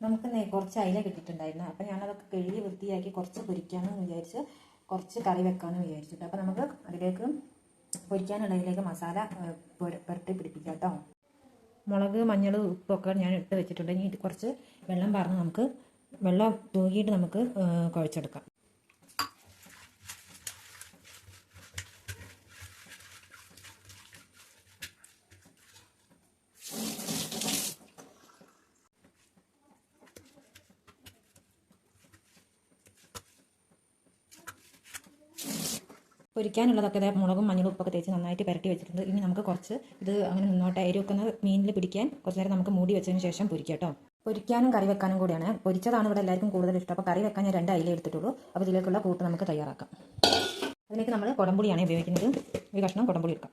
നമുക്ക് കുറച്ച് അയില കിട്ടിയിട്ടുണ്ടായിരുന്നു. അപ്പോൾ ഞാനതൊക്കെ കഴുകി വൃത്തിയാക്കി കുറച്ച് പൊരിക്കാമെന്ന് വിചാരിച്ച് കുറച്ച് കറി വെക്കാമെന്ന് വിചാരിച്ചിട്ട്. അപ്പോൾ നമുക്ക് അതിലേക്ക് പൊരിക്കാനുള്ളതിലേക്ക് മസാല പുരട്ടി പിടിപ്പിക്കാം കേട്ടോ. മുളക്, മഞ്ഞൾ, ഉപ്പൊക്കെ ഞാൻ ഇട്ട് വെച്ചിട്ടുണ്ട്. ഇനി കുറച്ച് വെള്ളം പറഞ്ഞ് നമുക്ക് വെള്ളം തൂകിയിട്ട് നമുക്ക് കുഴച്ചെടുക്കാം. പൊരിക്കാനുള്ളതൊക്കെ മുളകും മഞ്ഞളും ഉപ്പൊക്കെ തേച്ച് നന്നായിട്ട് പുരട്ടി വെച്ചിട്ടുണ്ട്. ഇനി നമുക്ക് കുറച്ച് ഇത് അങ്ങനെ നിന്നോട്ടെ. എരി വെക്കുന്ന മീനിൽ പിടിക്കാൻ കുറച്ച് നേരം നമുക്ക് മൂടി വെച്ചതിന് ശേഷം പൊരിക്കാം കേട്ടോ. പൊരിക്കാനും കറി വെക്കാനും കൂടിയാണ്. പൊരിച്ചതാണ് ഇവിടെ എല്ലാവർക്കും കൂടുതൽ ഇഷ്ടം. അപ്പോൾ കറി വെക്കാൻ ഞാൻ 2 അയില എടുത്തിട്ടുള്ളൂ. അപ്പോൾ ഇതിലേക്കുള്ള കൂട്ട് നമുക്ക് തയ്യാറാക്കാം. അതിലേക്ക് നമ്മൾ കുടംപുളിയാണ് ഉപയോഗിക്കുന്നത്. ഒരു കഷ്ണം കുടംപുളി എടുക്കാം.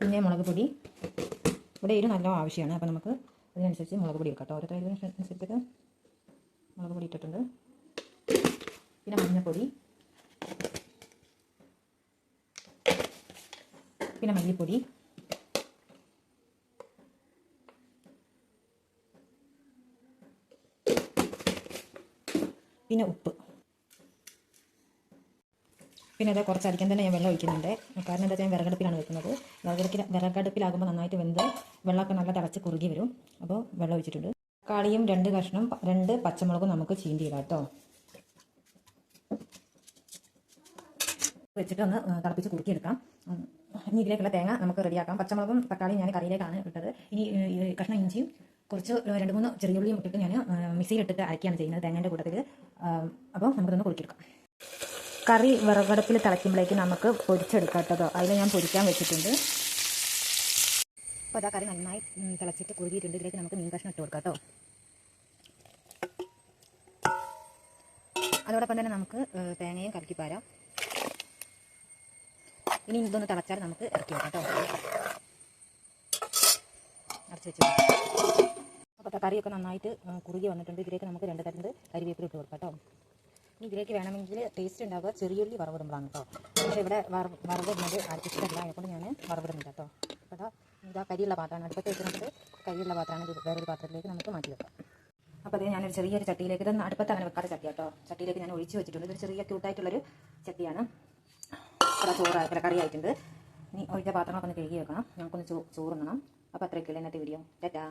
പിന്നെ മുളക് പൊടി. ഇവിടെ എരിവ് നല്ല ആവശ്യമാണ്. അപ്പോൾ നമുക്ക് അതിനനുസരിച്ച് മുളക് പൊടി എടുക്കാം കേട്ടോ. ഓരോ അനുസരിച്ചിട്ട് മുളക് പൊടി ഇട്ടിട്ടുണ്ട്. പിന്നെ മഞ്ഞൾപ്പൊടി, പിന്നെ മല്ലിപ്പൊടി, പിന്നെ ഉപ്പ്. പിന്നെ അത് കുറച്ചധികം തന്നെ ഞാൻ വെള്ളം ഒഴിക്കുന്നുണ്ട്. കാരണം എന്താ വെച്ചാൽ വിറകടുപ്പിലാണ് വെക്കുന്നത്. വിറകടുപ്പിലാകുമ്പോൾ നന്നായിട്ട് വെന്ത് വെള്ളമൊക്കെ നല്ല തിളച്ച് കുറുകി വരും. അപ്പോൾ വെള്ളം ഒഴിച്ചിട്ടുണ്ട്. തക്കാളിയും 2 കഷ്ണം 2 പച്ചമുളകും നമുക്ക് ചീന്തിയിടാം കേട്ടോ. വെച്ചിട്ട് ഒന്ന് തിളപ്പിച്ച് കുറുക്കിയെടുക്കാം. ഇനി ഇതിലേക്കുള്ള തേങ്ങ നമുക്ക് റെഡിയാക്കാം. പച്ചമുളകും തക്കാളിയും ഞാൻ കറിയിലേക്കാണ് ഇട്ടത്. ഇനി കഷ്ണം ഇഞ്ചിയും കുറച്ച് 2-3 ചെറിയുള്ളിയും ഇട്ടിട്ട് ഞാൻ മിക്സിയിലിട്ടിട്ട് അരക്കുകയാണ് ചെയ്യുന്നത് തേങ്ങേൻ്റെ കൂട്ടത്തിൽ. അപ്പോൾ നമുക്കൊന്ന് കുറുക്കിയെടുക്കാം. കറി വിറകടുപ്പിൽ തിളയ്ക്കുമ്പോഴേക്കും നമുക്ക് പൊരിച്ചെടുക്കാം കേട്ടോ. അതിൽ ഞാൻ പൊരിക്കാൻ വെച്ചിട്ടുണ്ട്. അപ്പോൾ അതാ കറി നന്നായി തിളച്ചിട്ട് കുറുകിയിട്ടുണ്ട്. ഇതിലേക്ക് നമുക്ക് മീൻ കഷ്ണം ഇട്ട് കൊടുക്കാം കേട്ടോ. അതോടൊപ്പം തന്നെ നമുക്ക് തേങ്ങയും കലക്കിപ്പാരാം. ഇനി ഇതൊന്ന് തിളച്ചാൽ നമുക്ക് ഇറക്കി വെക്കാം കേട്ടോ. അടച്ച് വെച്ച്. അപ്പോൾ കറിയൊക്കെ നന്നായിട്ട് കുറുകി വന്നിട്ടുണ്ട്. ഇതിലേക്ക് നമുക്ക് 2 തരണ്ട് കരിവേപ്പില ഇട്ട് കൊടുക്കാം കേട്ടോ. ഇനി ഇതിലേക്ക് വേണമെങ്കിൽ ടേസ്റ്റ് ഉണ്ടാവുക ചെറിയുള്ളി വറവിടുമ്പോഴാണ് കേട്ടോ. പക്ഷേ ഇവിടെ വറവിടുന്നത് ആർക്കും ഇഷ്ടമല്ല. അതിനെക്കൊണ്ട് ഞാൻ വറവിടുന്നില്ല കേട്ടോ. അപ്പോൾ ഇതാ കരിയുള്ള പാത്രമാണ് അടുപ്പത്ത് വെക്കുന്നത്. കരിയുള്ള പാത്രമാണ്. ഇത് വേറൊരു പാത്രത്തിലേക്ക് നമുക്ക് മാറ്റി വെക്കാം. അപ്പോൾ അതേ ഞാനൊരു ചെറിയൊരു ചട്ടിയിലേക്ക്, ഇത് അടുപ്പത്ത് അങ്ങനെ വെക്കാത്ത ചട്ടി കേട്ടോ. ചട്ടിയിലേക്ക് ഞാൻ ഒഴിച്ച് വെച്ചിട്ടുണ്ട്. ഇതൊരു ചെറിയ ക്യൂട്ടായിട്ടുള്ളൊരു ചട്ടിയാണ്. ചോറ് കറി ആയിട്ടുണ്ട്. ഇനി ഒഴിച്ച പാത്രങ്ങളൊക്കെ ഒന്ന് കഴുകി വെക്കണം. നമുക്കൊന്ന് ചോറുണ്ണണം. അപ്പോൾ അത്രയൊക്കെയല്ലേ ഇന്നത്തെ വീഡിയോ. ടാറ്റാ.